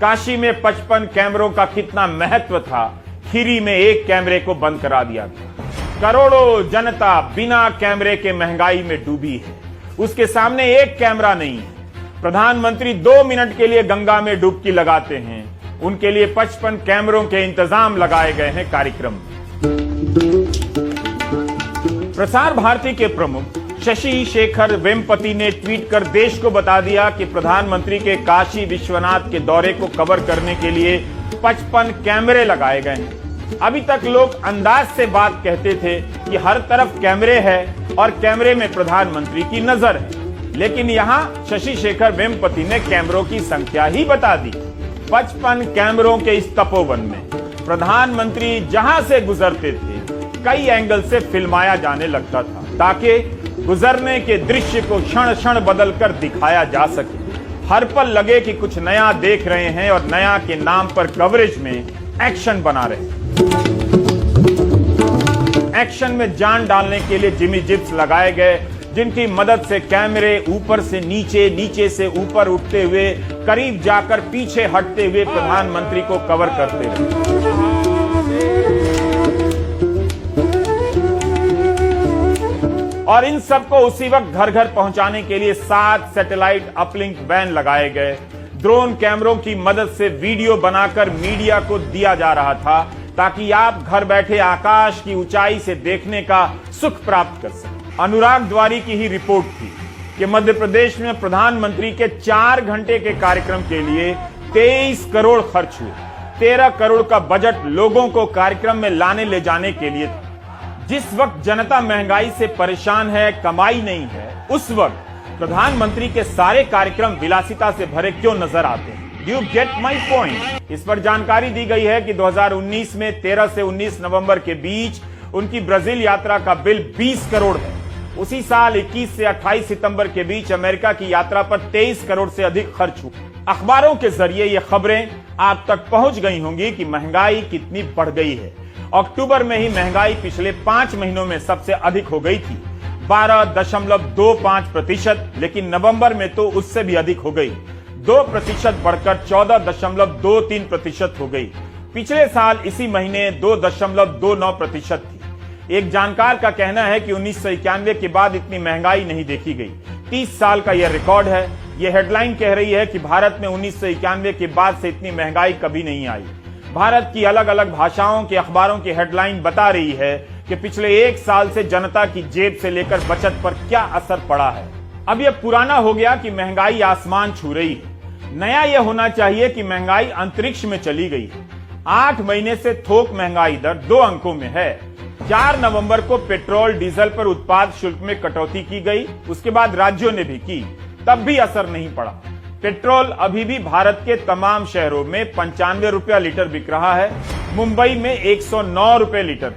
काशी में 55 कैमरों का कितना महत्व था, खीरी में एक कैमरे को बंद करा दिया था। करोड़ों जनता बिना कैमरे के महंगाई में डूबी है, उसके सामने एक कैमरा नहीं है। प्रधानमंत्री 2 मिनट के लिए गंगा में डुबकी लगाते हैं, उनके लिए 55 कैमरों के इंतजाम लगाए गए हैं कार्यक्रम में। प्रसार भारती के प्रमुख शशि शेखर वेम्पति ने ट्वीट कर देश को बता दिया कि प्रधानमंत्री के काशी विश्वनाथ के दौरे को कवर करने के लिए 55 कैमरे लगाए गए हैं। अभी तक लोग अंदाज से बात कहते थे कि हर तरफ कैमरे हैं और कैमरे में प्रधानमंत्री की नजर है, लेकिन यहां शशि शेखर वेम्पति ने कैमरों की संख्या ही बता दी। 55 कैमरों के इस तपोवन में प्रधानमंत्री जहां से गुजरते थे कई एंगल से फिल्माया जाने लगता था, ताकि गुजरने के दृश्य को क्षण क्षण बदलकर दिखाया जा सके। हर पल लगे कि कुछ नया देख रहे हैं और नया के नाम पर कवरेज में एक्शन बना रहे। एक्शन में जान डालने के लिए जिमी जिप्स लगाए गए, जिनकी मदद से कैमरे ऊपर से नीचे, नीचे से ऊपर उठते हुए करीब जाकर पीछे हटते हुए प्रधानमंत्री को कवर करते रहे। और इन सबको उसी वक्त घर घर पहुंचाने के लिए 7 सैटेलाइट अपलिंक वैन लगाए गए। ड्रोन कैमरों की मदद से वीडियो बनाकर मीडिया को दिया जा रहा था, ताकि आप घर बैठे आकाश की ऊंचाई से देखने का सुख प्राप्त कर सकें। अनुराग द्वारी की ही रिपोर्ट थी कि मध्य प्रदेश में प्रधानमंत्री के 4 घंटे के कार्यक्रम के लिए 23 करोड़ खर्च हुए। 13 करोड़ का बजट लोगों को कार्यक्रम में लाने ले जाने के लिए था। जिस वक्त जनता महंगाई से परेशान है, कमाई नहीं है, उस वक्त प्रधानमंत्री के सारे कार्यक्रम विलासिता से भरे क्यों नजर आते हैं? You get my point. इस पर जानकारी दी गई है कि 2019 में 13 से 19 नवंबर के बीच उनकी ब्राजील यात्रा का बिल 20 करोड़ है। उसी साल 21 से 28 सितंबर के बीच अमेरिका की यात्रा पर 23 करोड़ से अधिक खर्च हुआ। अखबारों के जरिए ये खबरें आप तक पहुंच गई होंगी कि महंगाई कितनी बढ़ गई है। अक्टूबर में ही महंगाई पिछले 5 महीनों में सबसे अधिक हो गई थी, 12.25%, लेकिन नवंबर में तो उससे भी अधिक हो गई, 2% बढ़कर 14.23% हो गई। पिछले साल इसी महीने 2.29% थी। एक जानकार का कहना है कि 1991 के बाद इतनी महंगाई नहीं देखी गई। 30 साल का यह रिकॉर्ड है। यह हेडलाइन कह रही है कि भारत में 1991 के बाद से इतनी महंगाई कभी नहीं आई। भारत की अलग अलग भाषाओं के अखबारों की हेडलाइन बता रही है कि पिछले 1 साल से जनता की जेब से लेकर बचत पर क्या असर पड़ा है। अब यह पुराना हो गया कि महंगाई आसमान छू रही है। नया यह होना चाहिए कि महंगाई अंतरिक्ष में चली गई है। 8 महीने से थोक महंगाई दर 2 अंकों में है। 4 नवंबर को पेट्रोल डीजल पर उत्पाद शुल्क में कटौती की गई, उसके बाद राज्यों ने भी की, तब भी असर नहीं पड़ा। पेट्रोल अभी भी भारत के तमाम शहरों में 95 रुपया लीटर बिक रहा है। मुंबई में 109 रुपए लीटर है।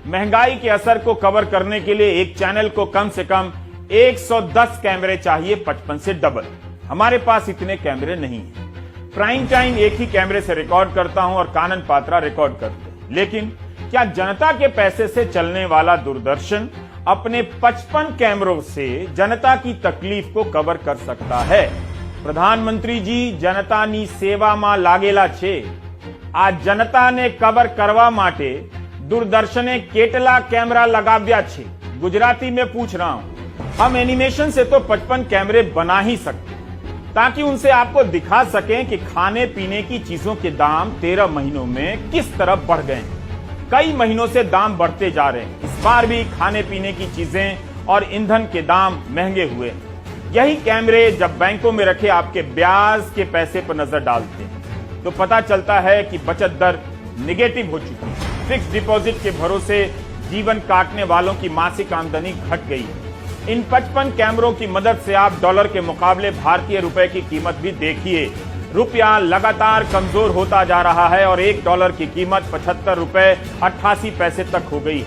महंगाई के असर को कवर करने के लिए एक चैनल को कम से कम 110 कैमरे चाहिए, 55 से डबल। हमारे पास इतने कैमरे नहीं है। प्राइम टाइम एक ही कैमरे से रिकॉर्ड करता हूं और कानन पात्रा रिकॉर्ड करते हैं। लेकिन क्या जनता के पैसे से चलने वाला दूरदर्शन अपने 55 कैमरों से जनता की तकलीफ को कवर कर सकता है? प्रधानमंत्री जी, जनतानी सेवामां लागेલા છે। આ જનતાને કવર કરવા માટે दूरदर्शने केटला कैमरा लगाव्या छे? गुजराती में पूछ रहा हूं। हम एनिमेशन से तो 55 कैमरे बना ही सकते, ताकि उनसे आपको दिखा सकें कि खाने पीने की चीजों के दाम 13 महीनों में किस तरह बढ़ गए हैं। कई महीनों से दाम बढ़ते जा रहे हैं। इस बार भी खाने पीने की चीजें और ईंधन के दाम महंगे हुए हैं। यही कैमरे जब बैंकों में रखे आपके ब्याज के पैसे पर नजर डालते हैं, तो पता चलता है कि बचत दर निगेटिव हो चुकी है। फिक्स डिपॉजिट के भरोसे जीवन काटने वालों की मासिक आमदनी घट गई है। इन 55 कैमरों की मदद से आप डॉलर के मुकाबले भारतीय रुपए की कीमत भी देखिए। रुपया लगातार कमजोर होता जा रहा है और $1 की कीमत 75 रुपए 88 पैसे तक हो गई है।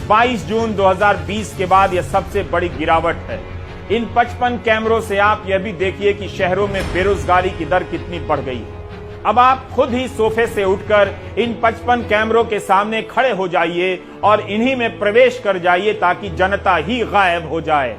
22 जून 2020 के बाद यह सबसे बड़ी गिरावट है। इन 55 कैमरों से आप यह भी देखिए कि शहरों में बेरोजगारी की दर कितनी बढ़ गई है। अब आप खुद ही सोफे से उठकर इन 55 कैमरों के सामने खड़े हो जाइए और इन्हीं में प्रवेश कर जाइए, ताकि जनता ही गायब हो जाए।